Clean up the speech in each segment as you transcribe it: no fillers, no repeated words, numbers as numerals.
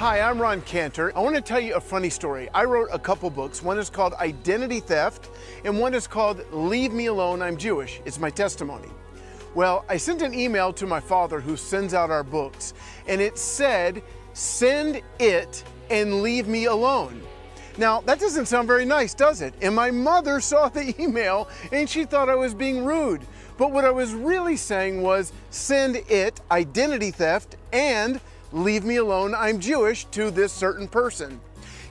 Hi, I'm Ron Cantor. I want to tell you a funny story. I wrote a couple books. One is called Identity Theft, and one is called Leave Me Alone, I'm Jewish. It's my testimony. Well, I sent an email to my father who sends out our books, and it said, send it and leave me alone. Now, that doesn't sound very nice, does it? And my mother saw the email and she thought I was being rude. But what I was really saying was, send it, identity theft, and leave me alone, I'm Jewish, to this certain person.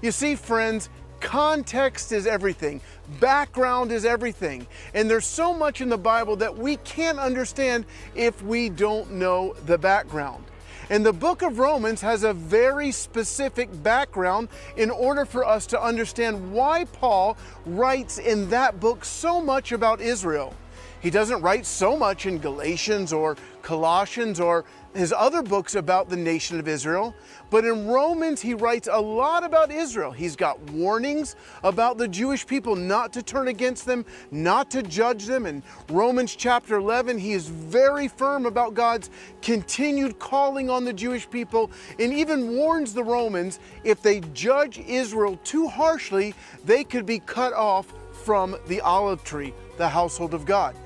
You see, friends, context is everything. Background is everything. And there's so much in the Bible that we can't understand if we don't know the background. And the book of Romans has a very specific background in order for us to understand why Paul writes in that book so much about Israel. He doesn't write so much in Galatians or Colossians or his other books about the nation of Israel, but in Romans he writes a lot about Israel. He's got warnings about the Jewish people not to turn against them, not to judge them. In Romans chapter 11, he is very firm about God's continued calling on the Jewish people, and even warns the Romans if they judge Israel too harshly, they could be cut off from the olive tree, the household of God.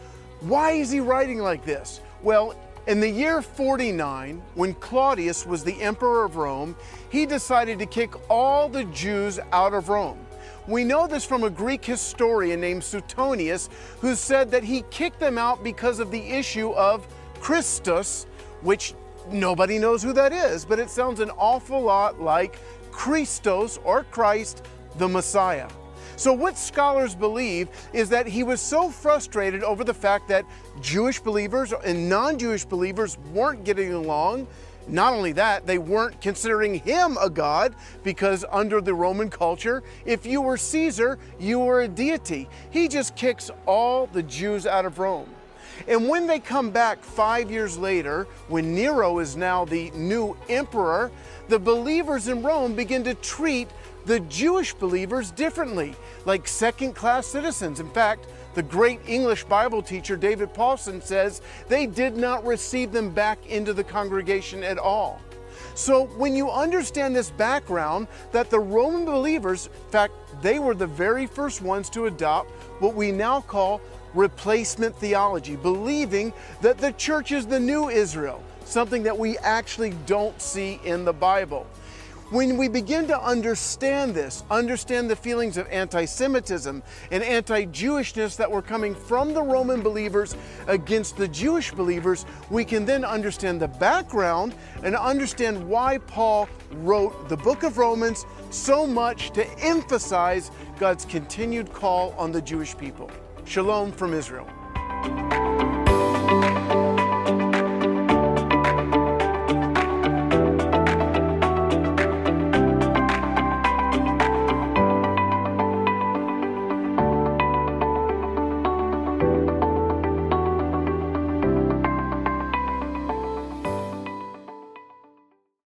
Why is he writing like this? Well, in the year 49, when Claudius was the emperor of Rome, he decided to kick all the Jews out of Rome. We know this from a Greek historian named Suetonius, who said that he kicked them out because of the issue of Christus, which nobody knows who that is, but it sounds an awful lot like Christos or Christ, the Messiah. So what scholars believe is that he was so frustrated over the fact that Jewish believers and non-Jewish believers weren't getting along. Not only that, they weren't considering him a god, because under the Roman culture, if you were Caesar, you were a deity. He just kicks all the Jews out of Rome. And when they come back 5 years later, when Nero is now the new emperor, the believers in Rome begin to treat the Jewish believers differently, like second-class citizens. In fact, the great English Bible teacher David Paulson says they did not receive them back into the congregation at all. So when you understand this background, that the Roman believers, in fact, they were the very first ones to adopt what we now call replacement theology, believing that the church is the new Israel, something that we actually don't see in the Bible. When we begin to understand this, understand the feelings of anti-Semitism and anti-Jewishness that were coming from the Roman believers against the Jewish believers, we can then understand the background and understand why Paul wrote the book of Romans so much to emphasize God's continued call on the Jewish people. Shalom from Israel.